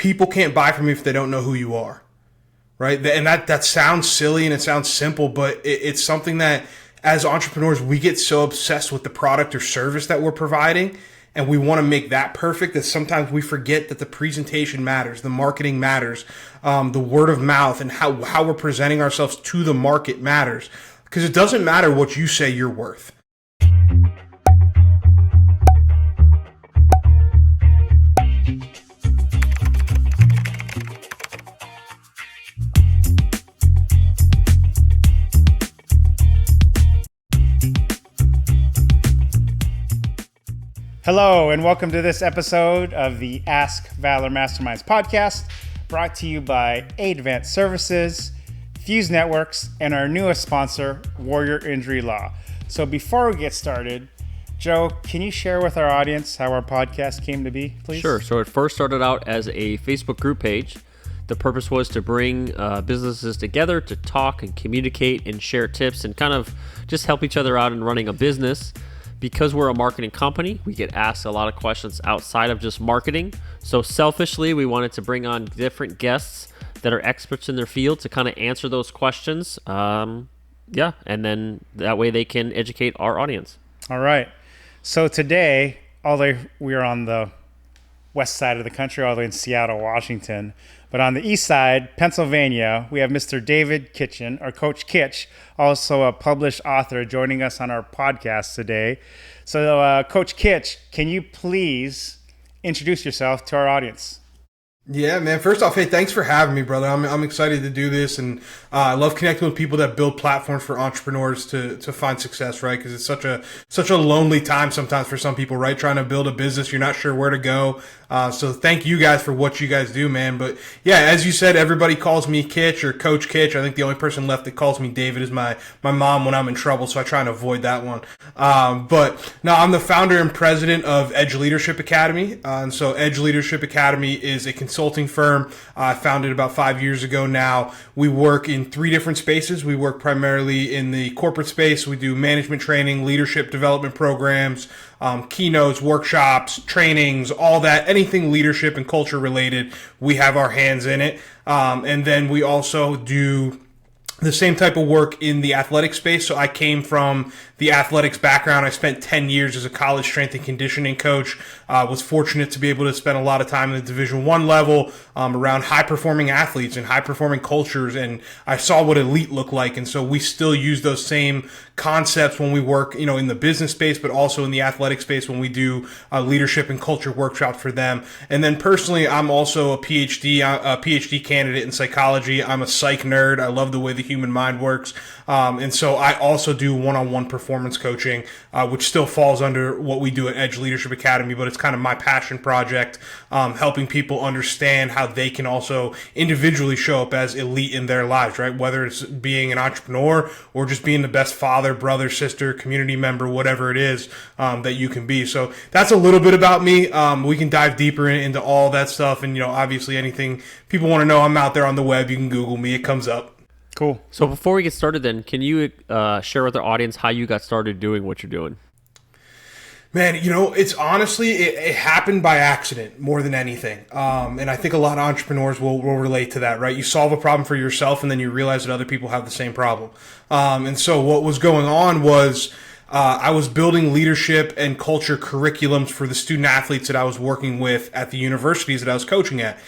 people can't buy from you if they don't know who you are, right? And that sounds silly and it sounds simple, but it's something that as entrepreneurs, we get so obsessed with the product or service that we're providing, and we want to make that perfect that sometimes we forget that the presentation matters, the marketing matters, the word of mouth, and how we're presenting ourselves to the market matters. Because it doesn't matter what you say you're worth. Hello, and welcome to this episode of the Ask Valor Masterminds podcast, brought to you by Advanced Services, Fuse Networks, and our newest sponsor, Warrior Injury Law. So before we get started, Joe, can you share with our audience how our podcast came to be, please? Sure. So it first started out as a Facebook group page. The purpose was to bring businesses together to talk and communicate and share tips and kind of just help each other out in running a business. Because we're a marketing company, we get asked a lot of questions outside of just marketing. So selfishly, we wanted to bring on different guests that are experts in their field to kind of answer those questions. And then that way they can educate our audience. All right. So today, although we are on the west side of the country, all the way in Seattle, Washington, but on the east side, Pennsylvania, we have Mr. David Kitchen, or Coach Kitch, also a published author, joining us on our podcast today. So, Coach Kitch, can you please introduce yourself to our audience? Yeah, man. First off, hey, thanks for having me, brother. I'm excited to do this, and I love connecting with people that build platforms for entrepreneurs to find success, right? Because it's such a lonely time sometimes for some people, right? Trying to build a business, you're not sure where to go. So thank you guys for what you guys do, man. But yeah, as you said, everybody calls me Kitch or Coach Kitch. I think the only person left that calls me David is my mom when I'm in trouble, so I try and avoid that one. But no, I'm the founder and president of Edge Leadership Academy. And so Edge Leadership Academy is a consulting firm I founded about 5 years ago now. We work in 3 different spaces. We work primarily in the corporate space. We do management training, leadership development programs, keynotes, workshops, trainings, all that, anything leadership and culture related, we have our hands in it. And then we also do the same type of work in the athletic space. So I came from the athletics background. I spent 10 years as a college strength and conditioning coach. Was fortunate to be able to spend a lot of time in the Division I level around high-performing athletes and high-performing cultures, and I saw what elite looked like. And so we still use those same concepts when we work, in the business space, but also in the athletic space when we do leadership and culture workshops for them. And then personally, I'm also a PhD candidate in psychology. I'm a psych nerd. I love the way the human mind works. And so I also do one-on-one performance coaching, which still falls under what we do at Edge Leadership Academy, but it's kind of my passion project, helping people understand how they can also individually show up as elite in their lives, right? Whether it's being an entrepreneur or just being the best father, brother, sister, community member, whatever it is that you can be. So that's a little bit about me. We can dive deeper into all that stuff. And, obviously anything people want to know, I'm out there on the web. You can Google me. It comes up. Cool. So before we get started then, can you share with our audience how you got started doing what you're doing? Man, it's honestly, it happened by accident more than anything. And I think a lot of entrepreneurs will relate to that, right? You solve a problem for yourself and then you realize that other people have the same problem. And so what was going on was I was building leadership and culture curriculums for the student athletes that I was working with at the universities that I was coaching at.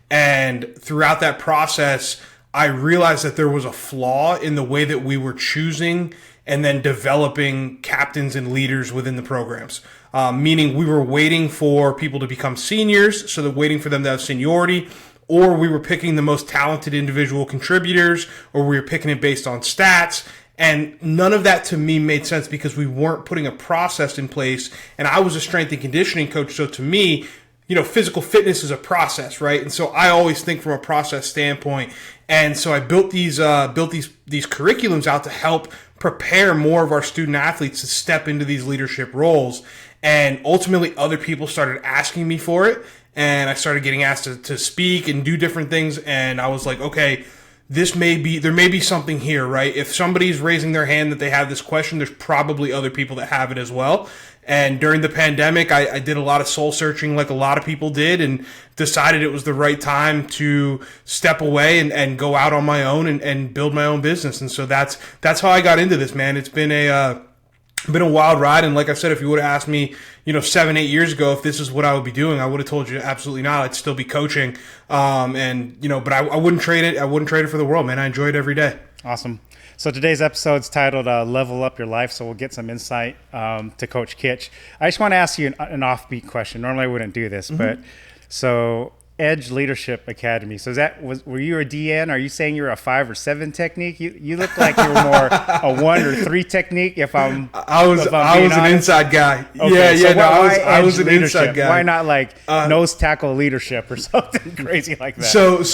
And throughout that process, I realized that there was a flaw in the way that we were choosing and then developing captains and leaders within the programs. Meaning we were waiting for people to become seniors, so they're waiting for them to have seniority, or we were picking the most talented individual contributors, or we were picking it based on stats. And none of that to me made sense because we weren't putting a process in place. And I was a strength and conditioning coach, so to me, physical fitness is a process, right? And so I always think from a process standpoint. And so I built these curriculums out to help prepare more of our student athletes to step into these leadership roles. And ultimately, other people started asking me for it, and I started getting asked to speak and do different things. And I was like, okay, there may be something here, right? If somebody's raising their hand that they have this question, there's probably other people that have it as well. And during the pandemic, I did a lot of soul searching like a lot of people did, and decided it was the right time to step away and go out on my own and build my own business. And so that's how I got into this, man. It's been a wild ride. And like I said, if you would have asked me, 7-8 years ago, if this is what I would be doing, I would have told you absolutely not. I'd still be coaching. But I wouldn't trade it. I wouldn't trade it for the world, man. I enjoy it every day. Awesome. So today's episode is titled Level Up Your Life. So we'll get some insight to Coach Kitch. I just want to ask you an offbeat question. Normally I wouldn't do this, but so Edge Leadership Academy. So were you a DN? Are you saying you're a 5 or 7 technique? You look like you're more a 1 or 3 technique. I was an inside guy. Okay, yeah. So I was an inside guy. Why not nose tackle leadership or something crazy like that?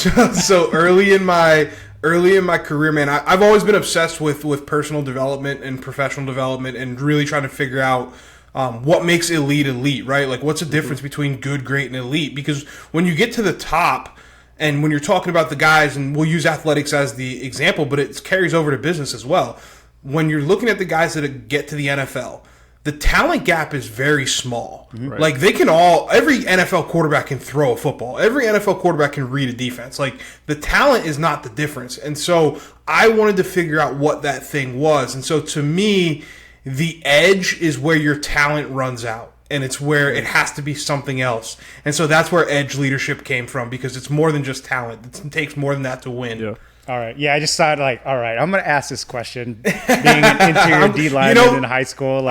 So early in my career, man, I've always been obsessed with personal development and professional development, and really trying to figure out what makes elite, right? Like, what's the difference between good, great, and elite? Because when you get to the top, and when you're talking about the guys, and we'll use athletics as the example, but it carries over to business as well. When you're looking at the guys that get to the NFL, the talent gap is very small. Right. Like, every NFL quarterback can throw a football. Every NFL quarterback can read a defense. Like, the talent is not the difference. And so I wanted to figure out what that thing was. And so to me, the edge is where your talent runs out, and it's where it has to be something else. And so that's where Edge Leadership came from, because it's more than just talent. It takes more than that to win. Yeah. All right. Yeah, I just thought, all right, I'm going to ask this question. Being an interior D lineman in high school,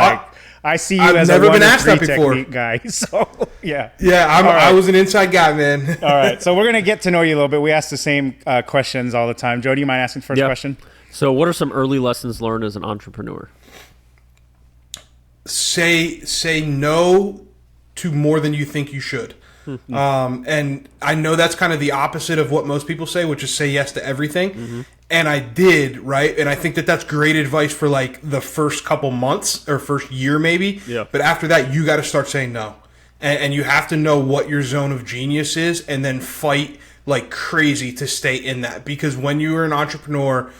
I see you as a 1 or 3 technique guy. So, yeah. Yeah, I was an inside guy, man. All right. So we're going to get to know you a little bit. We ask the same questions all the time. Joe, do you mind asking the first question? So what are some early lessons learned as an entrepreneur? Say no to more than you think you should. And I know that's kind of the opposite of what most people say, which is say yes to everything. And I did, right? And I think that's great advice for like the first couple months or first year maybe. Yeah. But after that, you got to start saying no. And you have to know what your zone of genius is, and then fight like crazy to stay in that. Because when you are an entrepreneur,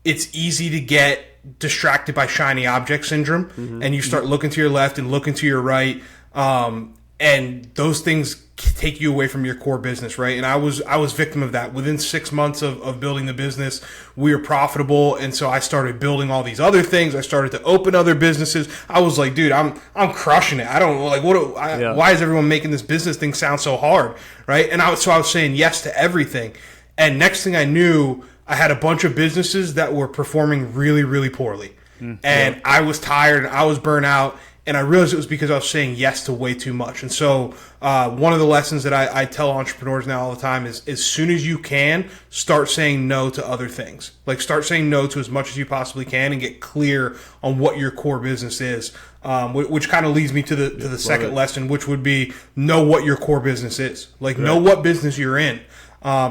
it's easy to get distracted by shiny object syndrome, and you start looking to your left and looking to your right, and those things take you away from your core business, right? And I was victim of that. Within 6 months of building the business, we were profitable, and so I started building all these other things. I started to open other businesses. I was like, dude, I'm crushing it. I don't like why is everyone making this business thing sound so hard, right? And I was saying yes to everything, and next thing I knew, I had a bunch of businesses that were performing really, really poorly. And I was tired and I was burnt out. And I realized it was because I was saying yes to way too much. And so one of the lessons that I tell entrepreneurs now all the time is, as soon as you can, start saying no to other things. Like, start saying no to as much as you possibly can, and get clear on what your core business is. Which kind of leads me to the second lesson, which would be know what your core business is. Like, know what business you're in.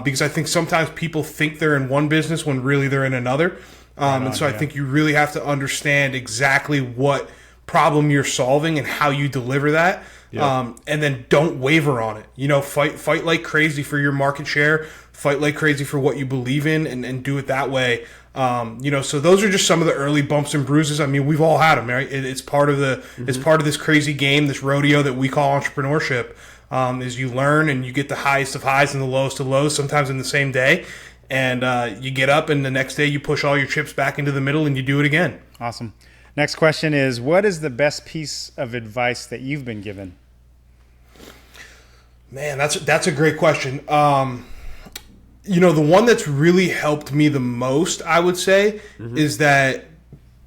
Because I think sometimes people think they're in one business when really they're in another. I think you really have to understand exactly what problem you're solving and how you deliver that. And then don't waver on it. Fight like crazy for your market share, fight like crazy for what you believe in, and do it that way. So those are just some of the early bumps and bruises. I mean, we've all had them, right? It's part of it's part of this crazy game, this rodeo that we call entrepreneurship. Is you learn and you get the highest of highs and the lowest of lows, sometimes in the same day. And you get up, and the next day you push all your chips back into the middle and you do it again. Awesome. Next question is, what is the best piece of advice that you've been given? Man, that's a great question. The one that's really helped me the most, I would say, is that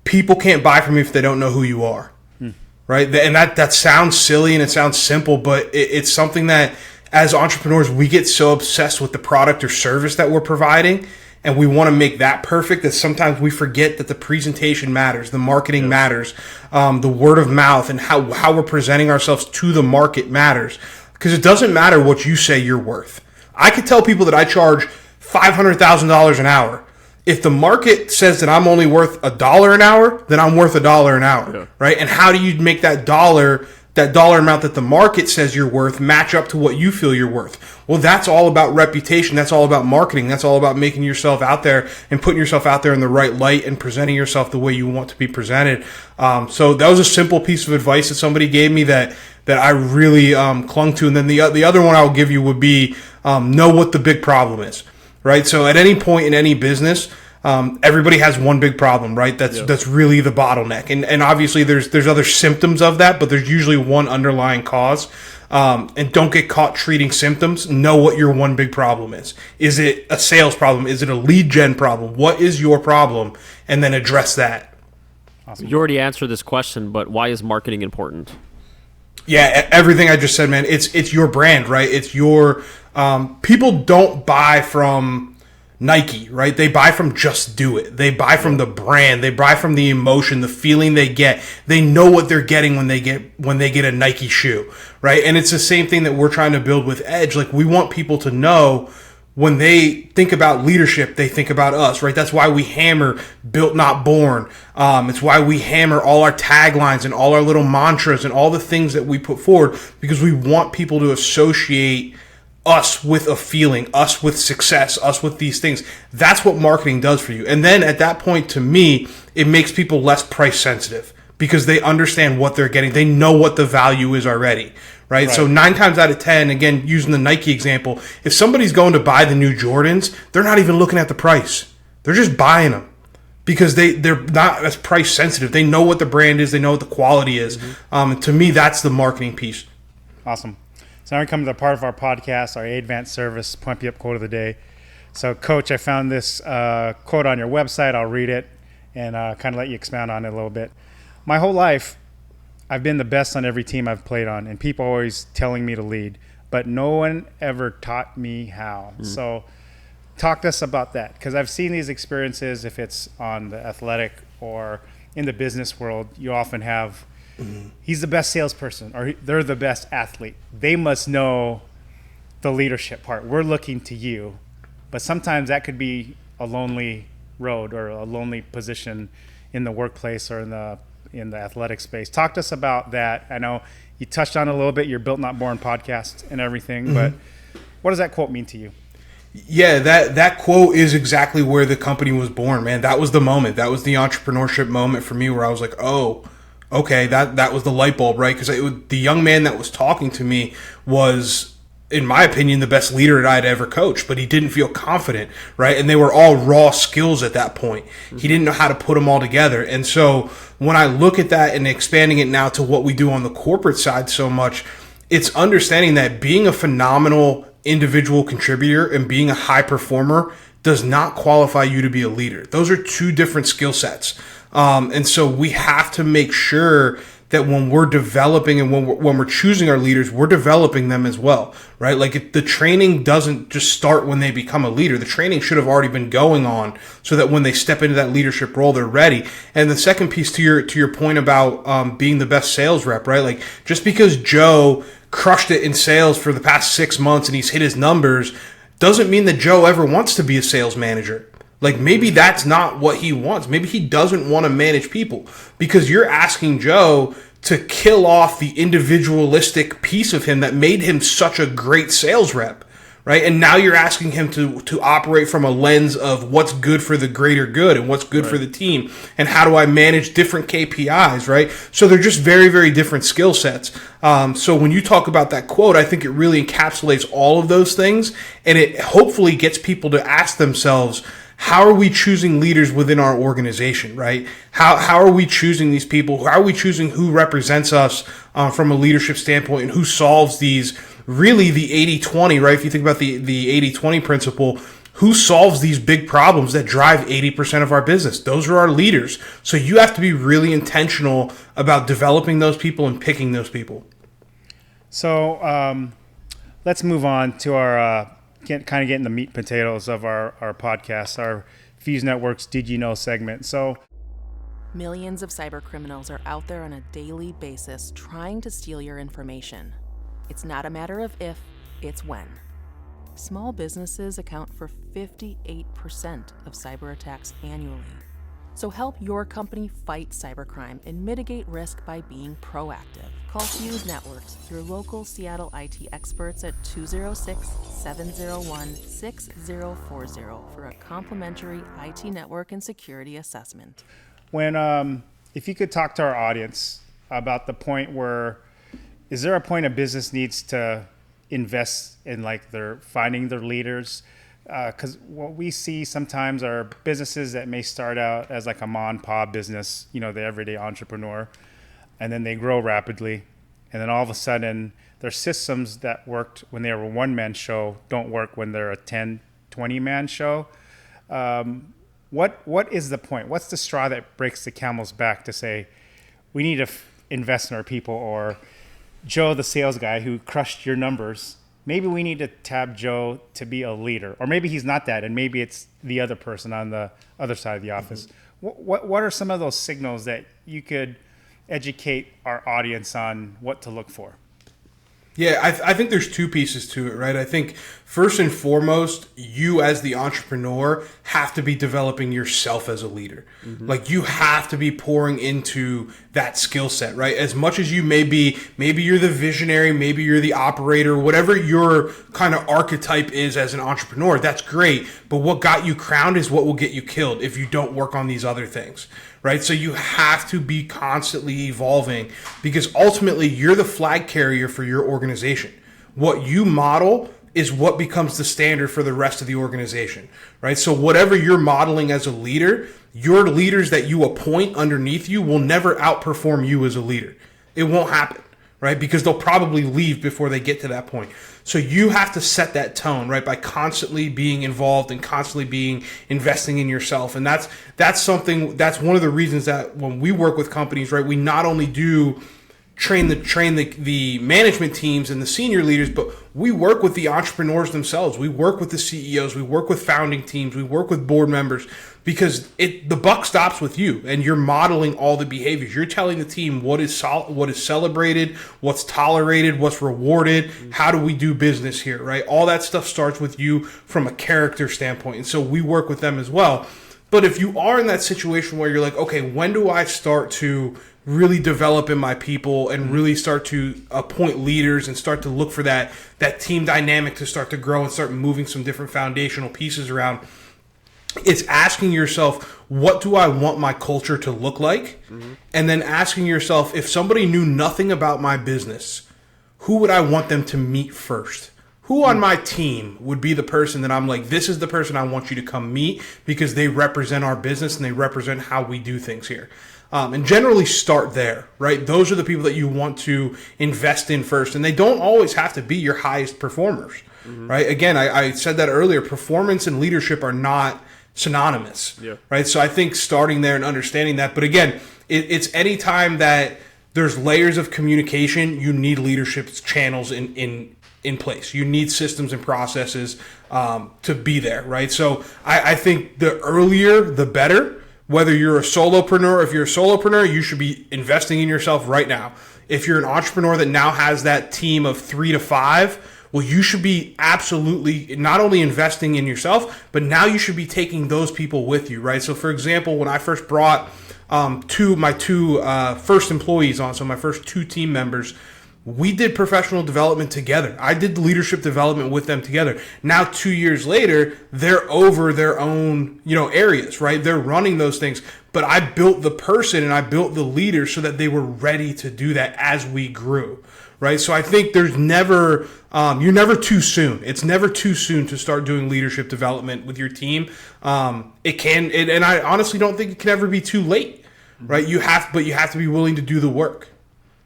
people can't buy from you if they don't know who you are. Right? And that sounds silly and it sounds simple, but it's something that as entrepreneurs, we get so obsessed with the product or service that we're providing, and we want to make that perfect that sometimes we forget that the presentation matters, the marketing matters, the word of mouth, and how we're presenting ourselves to the market matters. Because it doesn't matter what you say you're worth. I could tell people that I charge $500,000 an hour. If the market says that I'm only worth $1 an hour, then I'm worth $1 an hour, right? And how do you make that dollar that dollar amount that the market says you're worth match up to what you feel you're worth. Well, that's all about reputation. That's all about marketing. That's all about making yourself out there and putting yourself out there in the right light and presenting yourself the way you want to be presented. So that was a simple piece of advice that somebody gave me that I really clung to. And then the other one I'll give you would be know what the big problem is, right? So at any point in any business, everybody has one big problem, right? That's really the bottleneck. And obviously there's other symptoms of that, but there's usually one underlying cause. And don't get caught treating symptoms. Know what your one big problem is. Is it a sales problem? Is it a lead gen problem? What is your problem? And then address that. Awesome. You already answered this question, but why is marketing important? Yeah, everything I just said, man. It's your brand, right? It's your people don't buy from Nike, right? They buy from Just Do It. They buy from the brand. They buy from the emotion, the feeling they get. They know what they're getting when they get a Nike shoe, right? And it's the same thing that we're trying to build with Edge. Like, we want people to know when they think about leadership, they think about us, right? That's why we hammer Built Not Born. It's why we hammer all our taglines and all our little mantras and all the things that we put forward, because we want people to associate us with a feeling, us with success, us with these things. That's what marketing does for you. And then at that point, to me, it makes people less price sensitive because they understand what they're getting. They know what the value is already, right? So 9 times out of 10, again, using the Nike example, if somebody's going to buy the new Jordans, they're not even looking at the price. They're just buying them because they're not as price sensitive. They know what the brand is. They know what the quality is. And to me, that's the marketing piece. Awesome. So now we come to the part of our podcast, our advanced service, Pump You Up Quote of the Day. So, Coach, I found this quote on your website. I'll read it and kind of let you expound on it a little bit. My whole life, I've been the best on every team I've played on, and people always telling me to lead, but no one ever taught me how. So talk to us about that, because I've seen these experiences, if it's on the athletic or in the business world, you often have he's the best salesperson or they're the best athlete. They must know the leadership part. We're looking to you. But sometimes that could be a lonely road or a lonely position in the workplace or in the athletic space. Talk to us about that. I know you touched on it a little bit, your Built Not Born podcast and everything, but what does that quote mean to you? Yeah, that quote is exactly where the company was born, man. That was the moment. That was the entrepreneurship moment for me where I was like, oh, okay, that was the light bulb, right? Because the young man that was talking to me was, in my opinion, the best leader that I'd ever coached, but he didn't feel confident, right? And they were all raw skills at that point. He didn't know how to put them all together. And so when I look at that and expanding it now to what we do on the corporate side so much, it's understanding that being a phenomenal individual contributor and being a high performer does not qualify you to be a leader. Those are two different skill sets. And so we have to make sure that when we're developing and when we're choosing our leaders, we're developing them as well, right? Like, the training doesn't just start when they become a leader. The training should have already been going on so that when they step into that leadership role, they're ready. And the second piece to your point about being the best sales rep, right? Like, just because Joe crushed it in sales for the past 6 months and he's hit his numbers doesn't mean that Joe ever wants to be a sales manager. Like, maybe that's not what he wants. Maybe he doesn't want to manage people, because you're asking Joe to kill off the individualistic piece of him that made him such a great sales rep, right? And now you're asking him to operate from a lens of what's good for the greater good and what's good for the team and how do I manage different KPIs, right? So they're just very, very different skill sets. So when you talk about that quote, I think it really encapsulates all of those things, and it hopefully gets people to ask themselves, how are we choosing leaders within our organization, right? How are we choosing these people? How are we choosing who represents us from a leadership standpoint and who solves these, really the 80-20, right? If you think about the 80-20 principle, who solves these big problems that drive 80% of our business? Those are our leaders. So you have to be really intentional about developing those people and picking those people. So let's move on to our kind of getting the meat and potatoes of our podcast, our Fuse Network's Did You Know segment. So millions of cyber criminals are out there on a daily basis trying to steal your information. It's not a matter of if, it's when. Small businesses account for 58% of cyber attacks annually. So help your company fight cybercrime and mitigate risk by being proactive. Call Fuse Networks, your local Seattle IT experts at 206-701-6040 for a complimentary IT network and security assessment. If you could talk to our audience about the point where, is there a point a business needs to invest in like their finding their leaders? Because what we see sometimes are businesses that may start out as like a mom and pop business, the everyday entrepreneur, and then they grow rapidly. And then all of a sudden, their systems that worked when they were a one-man show don't work when they're a 10, 20-man show. What is the point? What's the straw that breaks the camel's back to say, we need to invest in our people? Or Joe, the sales guy who crushed your numbers, maybe we need to tab Joe to be a leader, or maybe he's not that, and maybe it's the other person on the other side of the office. What are some of those signals that you could educate our audience on what to look for? Yeah, I think there's two pieces to it, right? I think first and foremost, you as the entrepreneur have to be developing yourself as a leader. Like you have to be pouring into that skill set, right? As much as you maybe you're the visionary, maybe you're the operator, whatever your kind of archetype is as an entrepreneur, that's great. But what got you crowned is what will get you killed if you don't work on these other things. Right? So you have to be constantly evolving because ultimately you're the flag carrier for your organization. What you model is what becomes the standard for the rest of the organization, right? So whatever you're modeling as a leader, your leaders that you appoint underneath you will never outperform you as a leader. It won't happen, right? Because they'll probably leave before they get to that point. So you have to set that tone, right, by constantly being involved and constantly investing in yourself. And that's one of the reasons that when we work with companies, right, we not only do train the management teams and the senior leaders, but we work with the entrepreneurs themselves. We work with the CEOs. We work with founding teams. We work with board members because the buck stops with you and you're modeling all the behaviors. You're telling the team what is celebrated, what's tolerated, what's rewarded, how do we do business here, right? All that stuff starts with you from a character standpoint. And so we work with them as well. But if you are in that situation where you're like, okay, when do I start to really develop in my people and really start to appoint leaders and start to look for that team dynamic to start to grow and start moving some different foundational pieces around? It's asking yourself, what do I want my culture to look like? And then asking yourself, if somebody knew nothing about my business, who would I want them to meet first? Who on my team would be the person that I'm like, this is the person I want you to come meet because they represent our business and they represent how we do things here. And generally start there, right? Those are the people that you want to invest in first. And they don't always have to be your highest performers, right? Again, I said that earlier, performance and leadership are not synonymous, right? So I think starting there and understanding that. But again, it's any time that there's layers of communication, you need leadership channels in place. You need systems and processes to be there, right? So I think the earlier, the better. Whether you're a solopreneur, if you're a solopreneur, you should be investing in yourself right now. If you're an entrepreneur that now has that team of 3 to 5, well, you should be absolutely not only investing in yourself, but now you should be taking those people with you, right? So, for example, when I first brought my two first employees on, so my first 2 team members, we did professional development together. I did leadership development with them together. Now, 2 years later, they're over their own, areas, right? They're running those things. But I built the person and I built the leader so that they were ready to do that as we grew, right? So I think there's never, you're never too soon. It's never too soon to start doing leadership development with your team. And I honestly don't think it can ever be too late, right? But you have to be willing to do the work.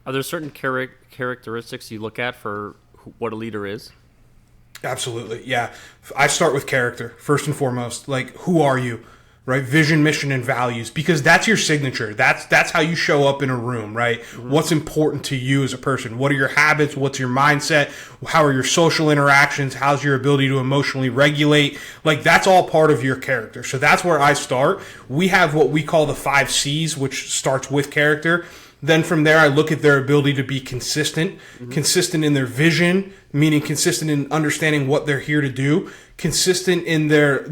Are there certain characteristics you look at for what a leader is? Absolutely, yeah. I start with character, first and foremost. Like, who are you, right? Vision, mission, and values, because that's your signature. That's how you show up in a room, right? What's important to you as a person? What are your habits? What's your mindset? How are your social interactions? How's your ability to emotionally regulate? Like, that's all part of your character. So that's where I start. We have what we call the 5 C's, which starts with character. Then from there, I look at their ability to be consistent, consistent in their vision, meaning consistent in understanding what they're here to do, consistent in their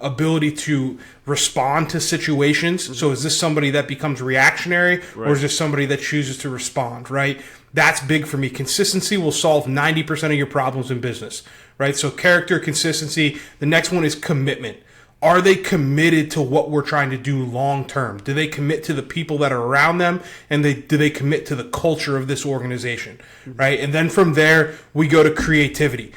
ability to respond to situations. So is this somebody that becomes reactionary, or is this somebody that chooses to respond, right? That's big for me. Consistency will solve 90% of your problems in business, right? So character, consistency. The next one is commitment. Are they committed to what we're trying to do long term? Do they commit to the people that are around them? And do they commit to the culture of this organization, right? And then from there, we go to creativity.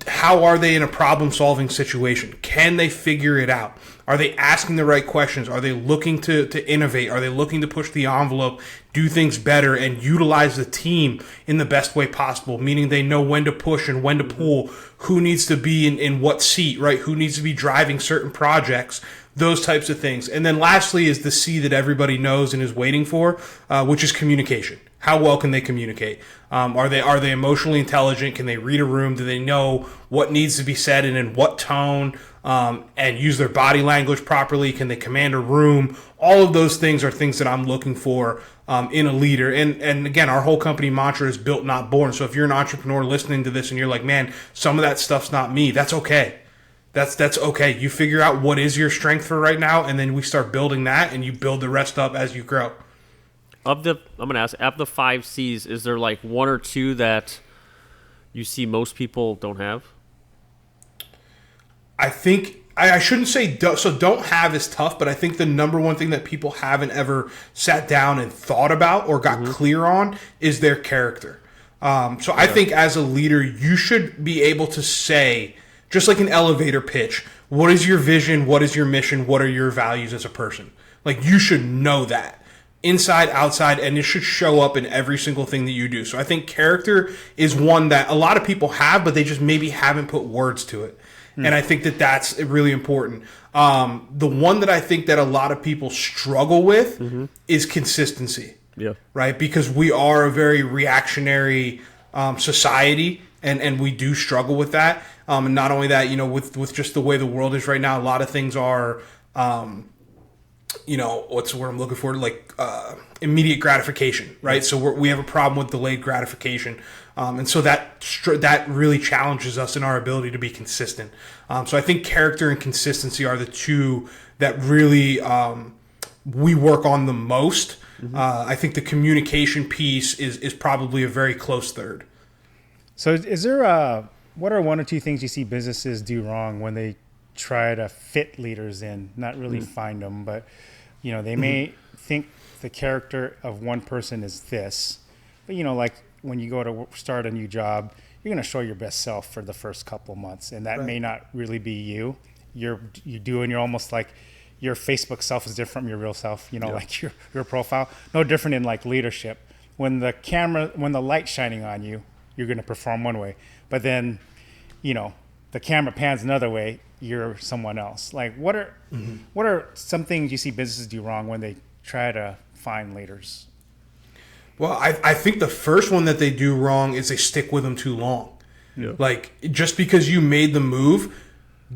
How are they in a problem-solving situation? Can they figure it out? Are they asking the right questions? Are they looking to innovate? Are they looking to push the envelope, do things better, and utilize the team in the best way possible? Meaning they know when to push and when to pull, who needs to be in what seat, right? Who needs to be driving certain projects, those types of things. And then lastly is the C that everybody knows and is waiting for, which is communication. How well can they communicate? Are they emotionally intelligent? Can they read a room? Do they know what needs to be said and in what tone, and use their body language properly? Can they command a room? All of those things are things that I'm looking for in a leader. And again, our whole company mantra is built, not born. So if you're an entrepreneur listening to this and you're like, man, some of that stuff's not me, that's okay. That's okay. You figure out what is your strength for right now, and then we start building that, and you build the rest up as you grow. I'm going to ask, of the 5 C's, is there like 1 or 2 that you see most people don't have? I think I shouldn't say don't have is tough, but I think the number one thing that people haven't ever sat down and thought about or got clear on is their character. I think as a leader, you should be able to say, just like an elevator pitch, what is your vision? What is your mission? What are your values as a person? Like, you should know that. Inside, outside, and it should show up in every single thing that you do. So I think character is one that a lot of people have, but they just maybe haven't put words to it. And I think that that's really important. The one that I think that a lot of people struggle with is consistency. Yeah. Right? Because we are a very reactionary society, and we do struggle with that. And not only that, with just the way the world is right now, a lot of things are what's the word I'm looking for? Like immediate gratification, right? So we have a problem with delayed gratification. And so that really challenges us in our ability to be consistent. So I think character and consistency are the two that really we work on the most. I think the communication piece is probably a very close third. So is there what are 1 or 2 things you see businesses do wrong when they try to fit leaders in, not really find them, but they may think the character of one person is this, but like when you go to start a new job, you're going to show your best self for the first couple months, and that may not really be you. You're almost like your Facebook self is different from your real self, like your profile. No different in like leadership. When the light's shining on you, you're going to perform one way, but then the camera pans another way, you're someone else. Like, what are some things you see businesses do wrong when they try to find leaders? Well, I think the first one that they do wrong is they stick with them too long. Yeah. Like, just because you made the move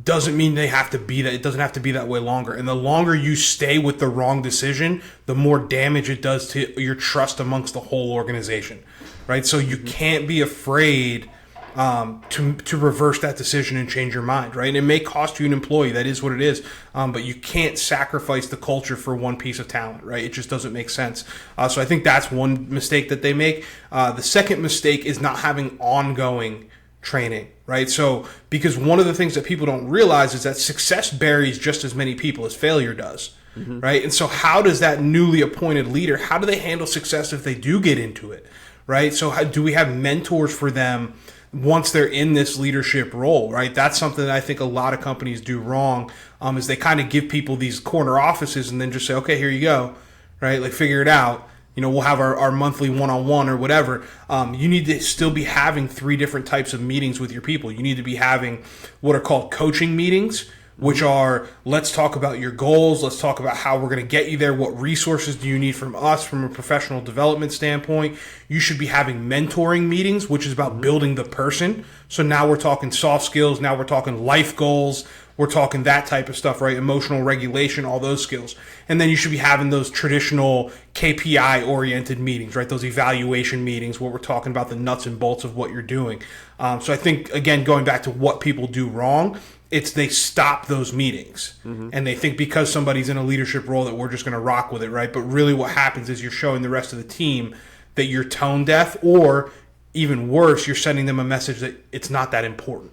doesn't mean they have to be that. It doesn't have to be that way longer. And the longer you stay with the wrong decision, the more damage it does to your trust amongst the whole organization, right? So you can't be afraid to reverse that decision and change your mind, right? And it may cost you an employee. That is what it is. But you can't sacrifice the culture for one piece of talent, right? It just doesn't make sense. So I think that's one mistake that they make. The second mistake is not having ongoing training, right? So because one of the things that people don't realize is that success buries just as many people as failure does, right? And so how does that newly appointed leader, how do they handle success if they do get into it, right? So how do we have mentors for them once they're in this leadership role, right? That's something that I think a lot of companies do wrong, is they kind of give people these corner offices and then just say, okay, here you go, right? Like, figure it out. We'll have our monthly one-on-one or whatever. You need to still be having 3 different types of meetings with your people. You need to be having what are called coaching meetings, which are, let's talk about your goals. Let's talk about how we're going to get you there. What resources do you need from us from a professional development standpoint? You should be having mentoring meetings, which is about building the person. So now we're talking soft skills. Now we're talking life goals. We're talking that type of stuff, right? Emotional regulation, all those skills. And then you should be having those traditional KPI oriented meetings, right? Those evaluation meetings where we're talking about the nuts and bolts of what you're doing. So I think, again, going back to what people do wrong, it's they stop those meetings and they think because somebody's in a leadership role that we're just going to rock with it, right? But really what happens is you're showing the rest of the team that you're tone deaf, or even worse, you're sending them a message that it's not that important,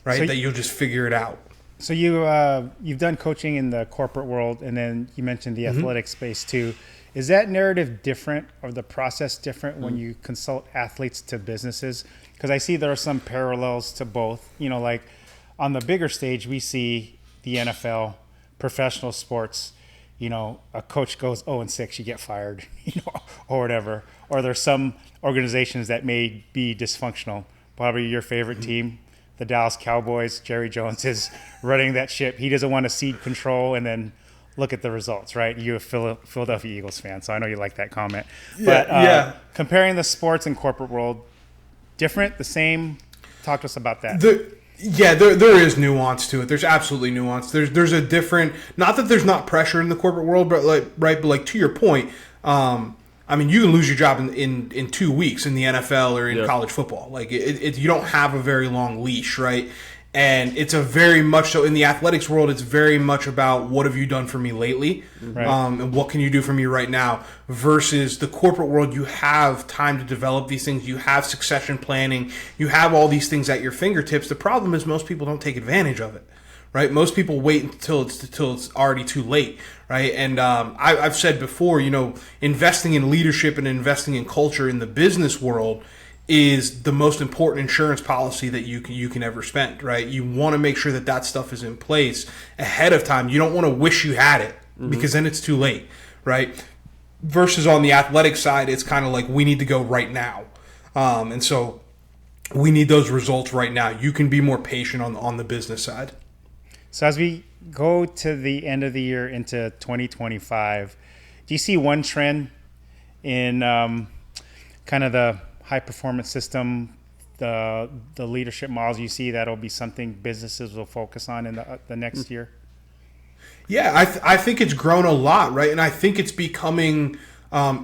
right? So that you'll just figure it out. So you've done coaching in the corporate world, and then you mentioned the athletic space too. Is that narrative different, or the process different when you consult athletes to businesses? Because I see there are some parallels to both. You know, like on the bigger stage, we see the NFL, professional sports. You know, a coach goes 0-6, you get fired, you know, or whatever. Or there's some organizations that may be dysfunctional. Probably your favorite team, the Dallas Cowboys. Jerry Jones is running that ship. He doesn't want to cede control and then look at the results, right? You're a Philadelphia Eagles fan, so I know you like that comment. But comparing the sports and corporate world, different, the same? Talk to us about that. There is nuance to it. There's absolutely nuance. There's a different, not that there's not pressure in the corporate world, but like to your point, I mean, you can lose your job in 2 weeks in the NFL or in college football. Like you don't have a very long leash, right? And it's a very much so in the athletics world, it's very much about what have you done for me lately, right. And what can you do for me right now, versus the corporate world. You have time to develop these things. You have succession planning. You have all these things at your fingertips. The problem is most people don't take advantage of it, right? Most people wait until it's already too late, right? And I've said before, you know, investing in leadership and investing in culture in the business world is the most important insurance policy that you can ever spend, right? You want to make sure that stuff is in place ahead of time. You don't want to wish you had it because then it's too late, right? Versus on the athletic side, it's kind of like we need to go right now. And so we need those results right now. You can be more patient on the business side. So as we go to the end of the year into 2025, do you see one trend in kind of the high performance system, the leadership models you see that'll be something businesses will focus on in the next year? Yeah, I think it's grown a lot, right? And I think it's becoming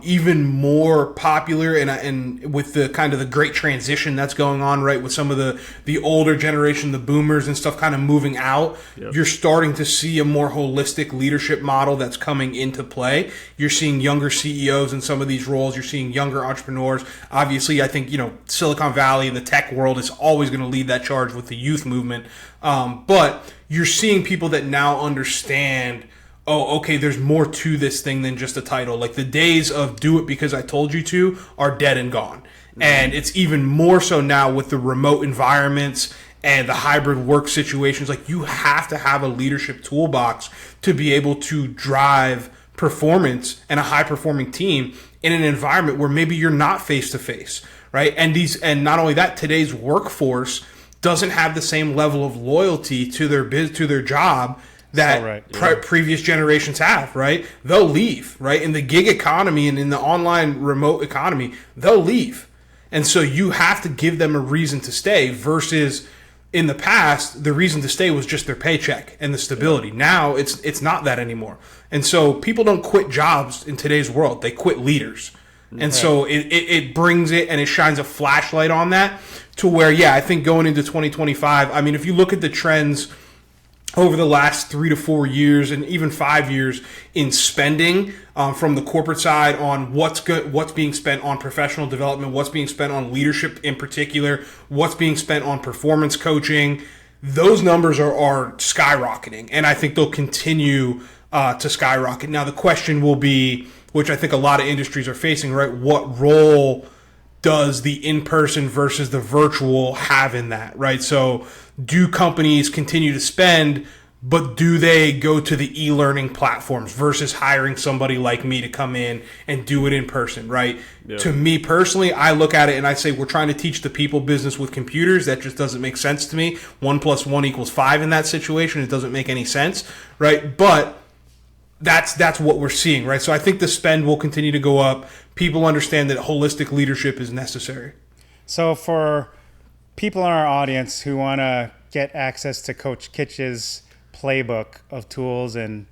even more popular, and with the kind of the great transition that's going on, right, with some of the older generation, the boomers and stuff kind of moving out, you're starting to see a more holistic leadership model that's coming into play. You're seeing younger CEOs in some of these roles. You're seeing younger entrepreneurs. Obviously, I think, you know, Silicon Valley and the tech world is always going to lead that charge with the youth movement. But you're seeing people that now understand, oh, okay, there's more to this thing than just a title. Like the days of do it because I told you to are dead and gone. And it's even more so now with the remote environments and the hybrid work situations. Like you have to have a leadership toolbox to be able to drive performance and a high performing team in an environment where maybe you're not face to face, right? And not only that, today's workforce doesn't have the same level of loyalty to their job that previous generations have, right? They'll leave, right? In the gig economy and in the online remote economy, they'll leave. And so you have to give them a reason to stay, versus in the past, the reason to stay was just their paycheck and the stability. Now it's not that anymore. And so people don't quit jobs in today's world. They quit leaders. And so it brings it and it shines a flashlight on that to where, I think going into 2025, I mean, if you look at the trends over the last 3 to 4 years and even 5 years in spending from the corporate side on what's being spent on professional development, what's being spent on leadership in particular, what's being spent on performance coaching, those numbers are skyrocketing. And I think they'll continue to skyrocket. Now, the question will be, which I think a lot of industries are facing, right? What role does the in-person versus the virtual have in that, right? So do companies continue to spend, but do they go to the e-learning platforms versus hiring somebody like me to come in and do it in person, right? Yeah. To me personally, I look at it and I say, we're trying to teach the people business with computers. That just doesn't make sense to me. 1 + 1 = 5 in that situation. It doesn't make any sense, right? But that's what we're seeing, right? So I think the spend will continue to go up. People understand that holistic leadership is necessary. So for people in our audience who want to get access to Coach Kitch's playbook of tools and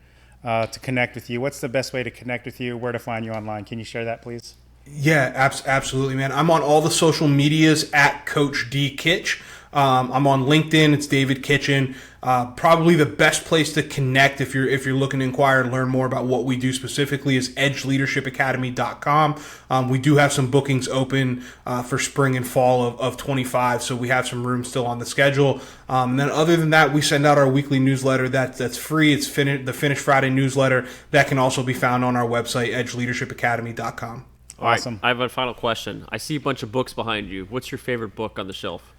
to connect with you. What's the best way to connect with you? Where to find you online? Can you share that, please? Yeah, absolutely, man. I'm on all the social medias at Coach D Kitch. I'm on LinkedIn. It's David Kitchen. Probably the best place to connect if you're looking to inquire and learn more about what we do specifically is edgeleadershipacademy.com. We do have some bookings open for spring and fall of 25, so we have some room still on the schedule. And then other than that, we send out our weekly newsletter that's free. It's the Finish Friday newsletter that can also be found on our website, edgeleadershipacademy.com. Awesome. I have a final question. I see a bunch of books behind you. What's your favorite book on the shelf?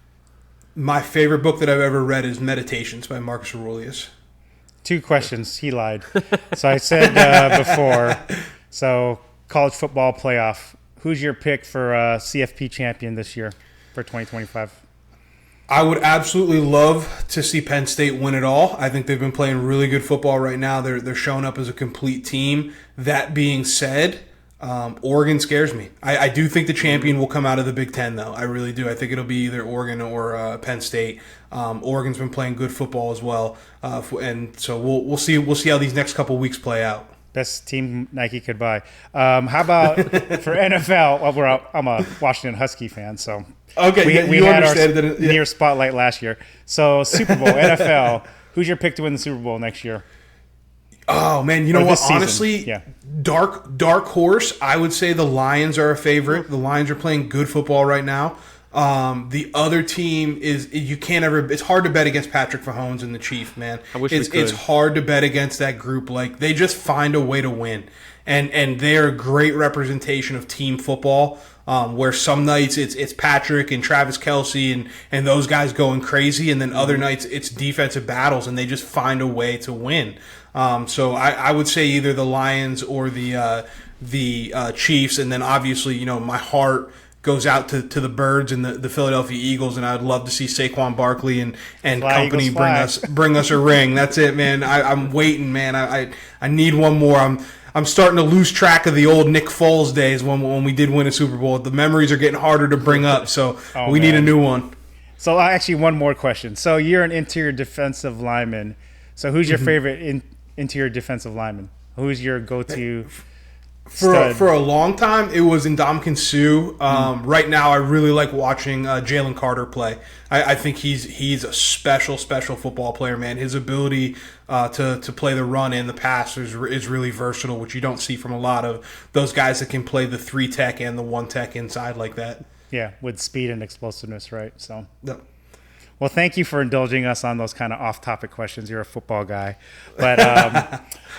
My favorite book that I've ever read is Meditations by Marcus Aurelius. 2 questions. He lied. So I said before, so college football playoff. Who's your pick for CFP champion this year for 2025? I would absolutely love to see Penn State win it all. I think they've been playing really good football right now. They're showing up as a complete team. That being said, Oregon scares me. I do think the champion will come out of the Big Ten, though. I really do. I think it'll be either Oregon or Penn State. Oregon's been playing good football as well, and so we'll see how these next couple weeks play out. Best team Nike could buy. How about for NFL? Well, I'm a Washington Husky fan, so okay, we you had understand our that. near spotlight last year. So Super Bowl NFL. Who's your pick to win the Super Bowl next year? Oh man, you know what? Honestly, yeah. dark horse. I would say the Lions are a favorite. The Lions are playing good football right now. The other team is you can't ever. It's hard to bet against Patrick Mahomes and the Chiefs, man. I wish we could. It's hard to bet against that group. Like they just find a way to win, and they're a great representation of team football. Where some nights it's Patrick and Travis Kelce and those guys going crazy, and then other nights it's defensive battles, and they just find a way to win. So I would say either the Lions or the Chiefs, and then obviously my heart goes out to the Birds and the Philadelphia Eagles, and I'd love to see Saquon Barkley and company bring us a ring. That's it, man. I'm waiting, man. I need one more. I'm starting to lose track of the old Nick Foles days when we did win a Super Bowl. The memories are getting harder to bring up, so we need a new one. So actually, one more question. So you're an interior defensive lineman. So who's your favorite interior defensive lineman? Who's your go-to stud? For a long time, it was Ndamukong Suh. Right now, I really like watching Jalen Carter play. I think he's a special football player, man. His ability to play the run and the pass is really versatile, which you don't see from a lot of those guys that can play the 3-tech and the 1-tech inside like that. Yeah, with speed and explosiveness, right? So. Yep. Well, thank you for indulging us on those kind of off-topic questions. You're a football guy. But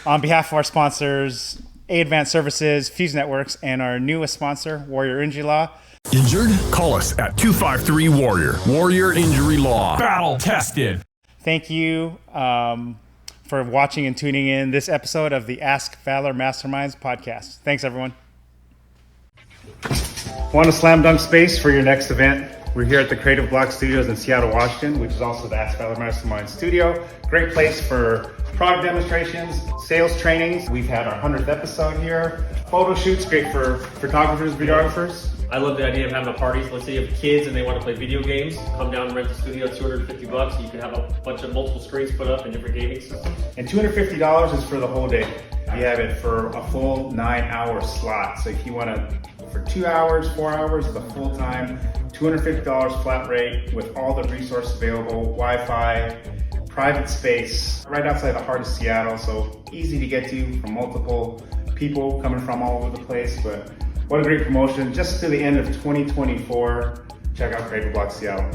on behalf of our sponsors, A Advanced Services, Fuse Networks, and our newest sponsor, Warrior Injury Law. Injured? Call us at 253-WARRIOR. Warrior Injury Law. Battle tested. Thank you for watching and tuning in this episode of the Ask Valor Masterminds podcast. Thanks, everyone. Want a slam dunk space for your next event? We're here at the Creative Block Studios in Seattle, Washington, which is also the Ask Valor Mastermind studio. Great place for product demonstrations, sales trainings. We've had our 100th episode here. Photo shoots, great for photographers, videographers. I love the idea of having a party. Let's say you have kids and they want to play video games. Come down and rent the studio, $250. You can have a bunch of multiple screens put up in different gaming systems. And $250 is for the whole day. We have it for a full 9-hour slot. So if you want to, for 2 hours, 4 hours, the full time, $250 flat rate with all the resources available, Wi-Fi, private space, right outside the heart of Seattle. So easy to get to from multiple people coming from all over the place. But what a great promotion. Just to the end of 2024. Check out Creative Block Seattle.